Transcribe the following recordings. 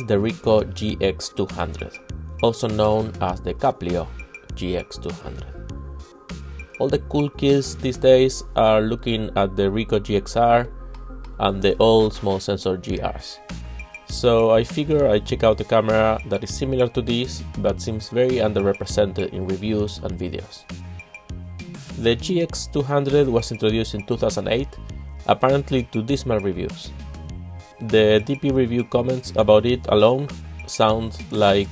the Ricoh GX200, also known as the Ricoh GX200. All the cool kids these days are looking at the Ricoh GXR and the old small sensor GRs. So I figure I check out a camera that is similar to this but seems very underrepresented in reviews and videos. The GX200 was introduced in 2008, apparently to dismal reviews. The DP review comments about it alone sound like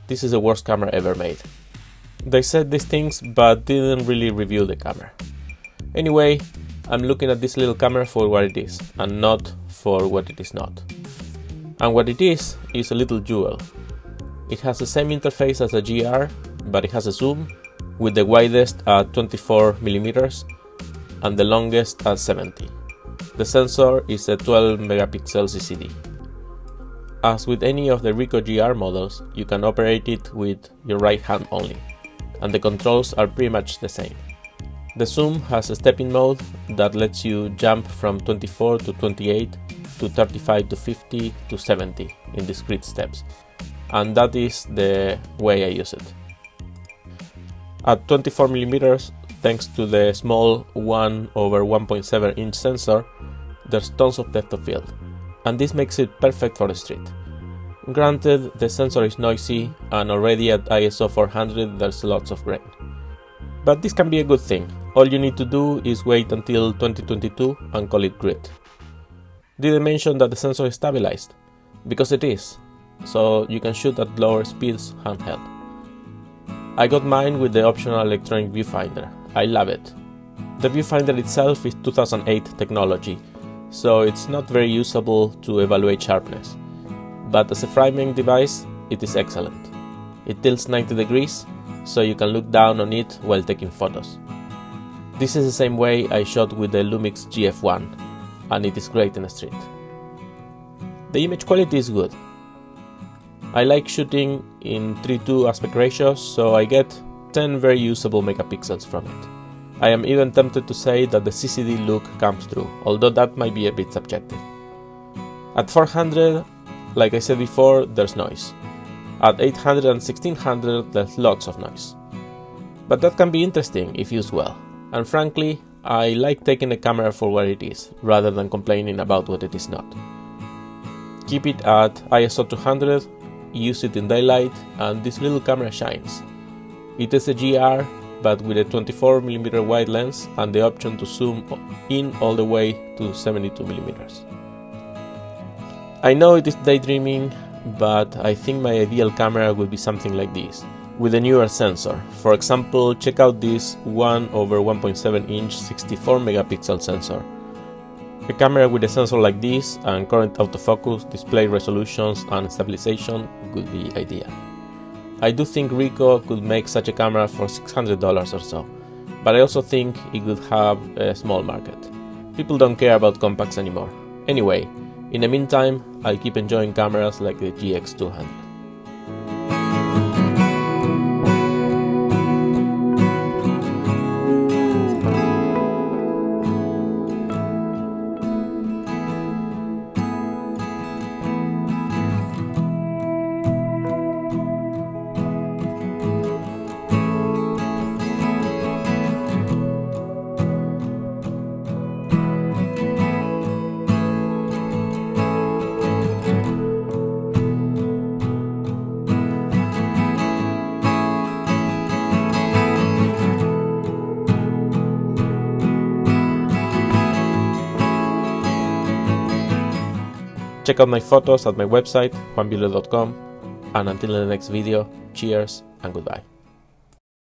this is the worst camera ever made. They said these things but didn't really review the camera. Anyway, I'm looking at this little camera for what it is and not for what it is not. And what it is a little jewel. It has the same interface as a GR, but it has a zoom, with the widest at 24mm and the longest at 70. The sensor is a 12 megapixel CCD. As with any of the Ricoh GR models, you can operate it with your right hand only, and the controls are pretty much the same. The zoom has a stepping mode that lets you jump from 24 to 28 to 35 to 50 to 70 in discrete steps, and that is the way I use it. At 24mm, thanks to the small 1/1.7 inch sensor, there's tons of depth of field, and this makes it perfect for the street. Granted, the sensor is noisy, and already at ISO 400 there's lots of grain. But this can be a good thing. All you need to do is wait until 2022 and call it grit. Did I mention that the sensor is stabilized? Because it is, so you can shoot at lower speeds handheld. I got mine with the optional electronic viewfinder. I love it. The viewfinder itself is 2008 technology, so it's not very usable to evaluate sharpness. But as a framing device, it is excellent. It tilts 90 degrees, so you can look down on it while taking photos. This is the same way I shot with the Lumix GF1, and it is great in the street. The image quality is good. I like shooting in 3:2 aspect ratios, so I get 10 very usable megapixels from it. I am even tempted to say that the CCD look comes through, although that might be a bit subjective. At 400, like I said before, there's noise. At 800 and 1600, there's lots of noise. But that can be interesting if used well, and frankly, I like taking a camera for what it is, rather than complaining about what it is not. Keep it at ISO 200, use it in daylight, and this little camera shines. It is a GR, but with a 24mm wide lens and the option to zoom in all the way to 72mm. I know it is daydreaming, but I think my ideal camera would be something like this, with a newer sensor. For example, check out this 1/1.7 inch 64 megapixel sensor. A camera with a sensor like this and current autofocus, display resolutions and stabilization would be ideal. I do think Ricoh could make such a camera for $600 or so, but I also think it could have a small market. People don't care about compacts anymore. Anyway, in the meantime, I'll keep enjoying cameras like the GX200. Check out my photos at my website, juanvilo.com, and until the next video, cheers and goodbye.